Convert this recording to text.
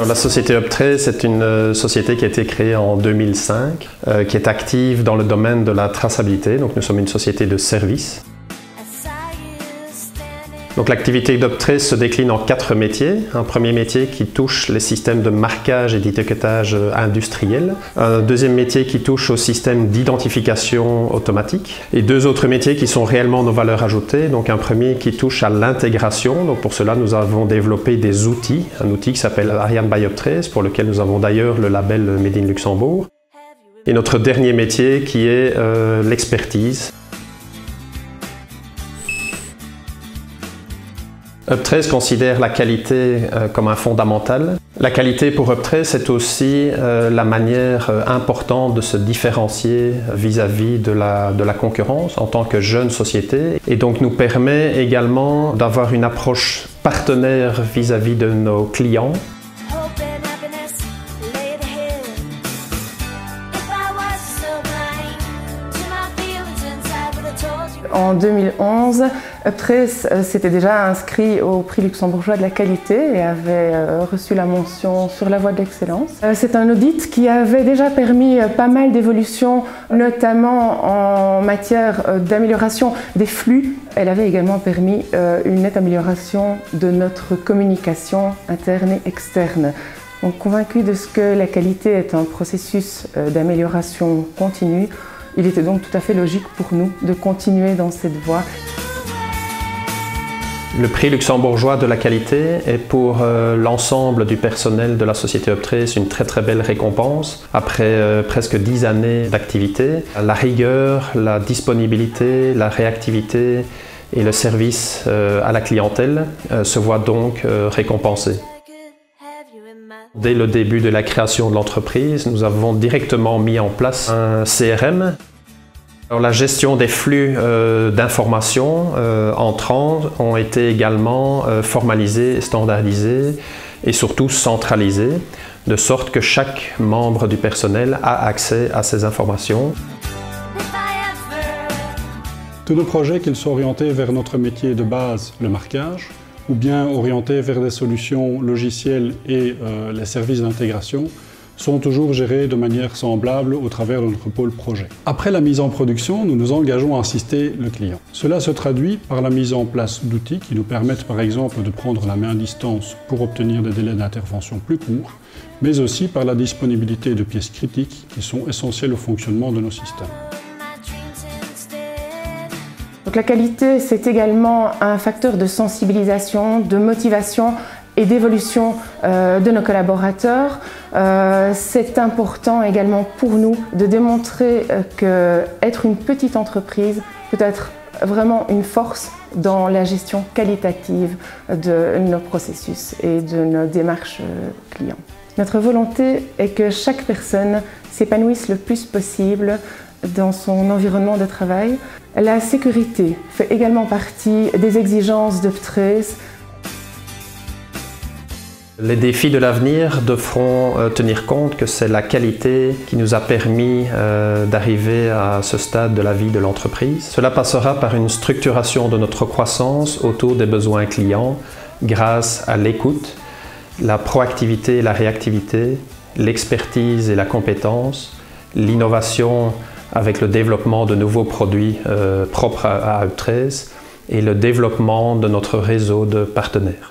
La société Up13, c'est une société qui a été créée en 2005, qui est active dans le domaine de la traçabilité. Donc nous sommes une société de services. Donc l'activité d'Up13 se décline en 4 métiers. Un premier métier qui touche les systèmes de marquage et d'étiquetage industriel. Un deuxième métier qui touche au système d'identification automatique. Et 2 autres métiers qui sont réellement nos valeurs ajoutées. Donc un premier qui touche à l'intégration. Donc pour cela, nous avons développé des outils. Un outil qui s'appelle Ariane by Up13, pour lequel nous avons d'ailleurs le label Made in Luxembourg. Et notre dernier métier qui est l'expertise. Up13 considère la qualité comme un fondamental. La qualité pour Up13, c'est aussi la manière importante de se différencier vis-à-vis de la concurrence en tant que jeune société, et donc nous permet également d'avoir une approche partenaire vis-à-vis de nos clients. En 2011, Up13 s'était déjà inscrit au prix luxembourgeois de la qualité et avait reçu la mention sur la voie de l'excellence. C'est un audit qui avait déjà permis pas mal d'évolutions, notamment en matière d'amélioration des flux. Elle avait également permis une nette amélioration de notre communication interne et externe. Donc, convaincu de ce que la qualité est un processus d'amélioration continue, il était donc tout à fait logique pour nous de continuer dans cette voie. Le prix luxembourgeois de la qualité est pour l'ensemble du personnel de la société Up13 une très belle récompense. Après presque 10 années d'activité, la rigueur, la disponibilité, la réactivité et le service à la clientèle se voient donc récompensés. Dès le début de la création de l'entreprise, nous avons directement mis en place un CRM. Alors, la gestion des flux d'informations entrants ont été également formalisés, standardisés et surtout centralisés, de sorte que chaque membre du personnel a accès à ces informations. Tous nos projets, qu'ils soient orientés vers notre métier de base, le marquage, ou bien orientés vers des solutions logicielles et les services d'intégration, sont toujours gérés de manière semblable au travers de notre pôle projet. Après la mise en production, nous nous engageons à assister le client. Cela se traduit par la mise en place d'outils qui nous permettent par exemple de prendre la main à distance pour obtenir des délais d'intervention plus courts, mais aussi par la disponibilité de pièces critiques qui sont essentielles au fonctionnement de nos systèmes. Donc la qualité, c'est également un facteur de sensibilisation, de motivation et d'évolution de nos collaborateurs. C'est important également pour nous de démontrer qu'être une petite entreprise peut être vraiment une force dans la gestion qualitative de nos processus et de nos démarches clients. Notre volonté est que chaque personne s'épanouisse le plus possible dans son environnement de travail. La sécurité fait également partie des exigences d'Up13. Les défis de l'avenir devront tenir compte que c'est la qualité qui nous a permis d'arriver à ce stade de la vie de l'entreprise. Cela passera par une structuration de notre croissance autour des besoins clients grâce à l'écoute, la proactivité et la réactivité, l'expertise et la compétence, l'innovation avec le développement de nouveaux produits propres à Up13 et le développement de notre réseau de partenaires.